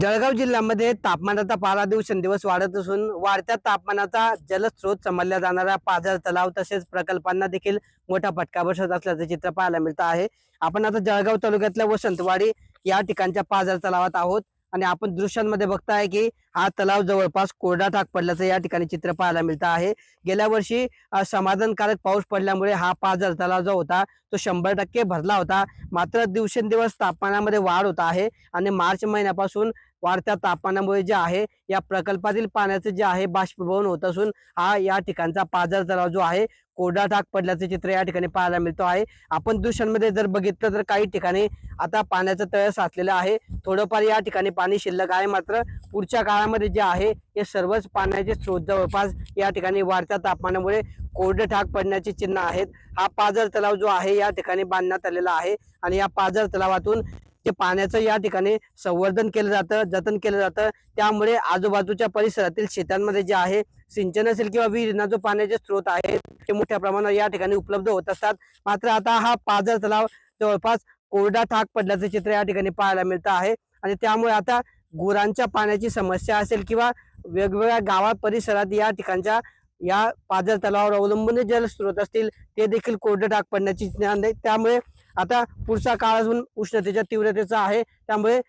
जळगाव जिल्ह्यामध्ये तापमानाचा पारा दिवसेंदिवस वाढत असून वाढत्या तापमानाचा जलस्रोत समजल्या जाणाऱ्या पाझर तलाव तसेच प्रकल्पांना देखील मोठा फटका बसत असल्याचे चित्र पाहायला मिळत आहे। आपण आता जळगाव तालुक्यातल्या वसंतवाडी या ठिकाणच्या पाझर तलावात आहोत आणि आपण दृश्यांमध्ये बघताय की हा तलाव जवळपास कोरडा टाक पडल्याचं या ठिकाणी चित्र पाहायला मिळत आहे। गेल्या वर्षी समाधानकारक पाऊस पडल्यामुळे हा पाझर तलाव जो होता तो 100% भरला होता। मात्र दिवसेंदिवस तापमानामध्ये वाढ होत आहे आणि मार्च महिन्यापासून वाढत्या तापमानामुळे जे आहे या प्रकल्पातील पाण्याचे जे आहे बाष्पीभवन होत असून हा या ठिकाणचा पाझर तलाव जो आहे कोरडा टाक पडल्याचे चित्र या ठिकाणी पाहायला मिळतो आहे। आपण दृश्यांमध्ये जर बघितलं तर काही ठिकाणी आता पाण्याचं तळ साचलेलं आहे, थोडंफार या ठिकाणी पाणी शिल्लक आहे। मात्र पुढच्या काळामध्ये जे आहे हे सर्वच पाण्याचे स्रोत जवळपास या ठिकाणी वाढत्या तापमानामुळे कोरडे ठाक पडण्याची चिन्ह आहेत। हा पाझर तलाव जो आहे या ठिकाणी बांधण्यात आलेला आहे आणि या पाझर तलावातून जे पाण्याचं या ठिकाणी संवर्धन केलं जातं, जतन केलं जातं, त्यामुळे आजूबाजूच्या परिसरातील शेतांमध्ये जे आहे सिंचन असेल किंवा विहिरींना जो पाण्याचे स्रोत आहेत ते मोठ्या प्रमाणात या ठिकाणी उपलब्ध होत असतात। मात्र आता हा पाझर तलाव जवळपास कोरडा ठाक पडल्याचं चित्र या ठिकाणी पाहायला मिळतं आहे आणि त्यामुळे आता गुरांच्या पाण्याची समस्या असेल किंवा वेगवेगळ्या गावात परिसरात या ठिकाणच्या या पाझर तलावावर अवलंबून जलस्रोत असतील ते देखील कोरडे ठाक पडण्याची चिन्ह आहेत। त्यामुळे आता पुढचा काळ अजून उष्णतेच्या तीव्रतेचा आहे, त्यामुळे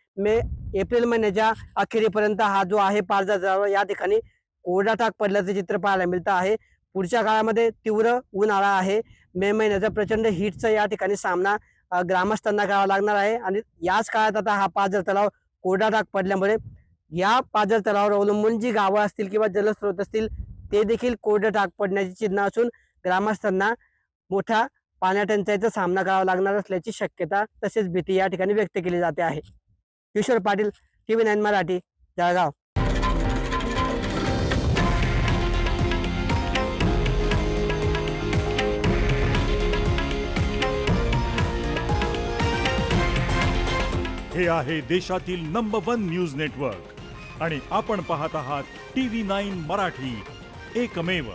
एप्रिल महिन्याच्या अखेरीपर्यंत हा जो आहे पाझर तलाव या ठिकाणी कोरडा टाक पडल्याचे चित्र पाहायला मिळतं आहे। पुढच्या काळामध्ये तीव्र उन्हाळा आहे, मे महिन्याचा प्रचंड हीटचा या ठिकाणी सामना ग्रामस्थांना करावा लागणार आहे आणि याच काळात आता हा पाझर तलाव कोरडा टाक पडल्यामुळे या पाझर तलावावर अवलंबून जी गावं असतील किंवा जलस्रोत असतील ते देखील कोरडे टाक पडण्याची चिन्ह असून ग्रामस्थांना मोठ्या पाण्याटंचाईचा सामना करावा लागणार असल्याची शक्यता तसेच भीती या ठिकाणी व्यक्त केली जाते आहे। किशोर पाटील, TV9 मराठी, जळगाव। हे आहे देशातील नंबर 1 न्यूज नेटवर्क आणि आपण पाहत आहात TV9 मराठी, एकमेव।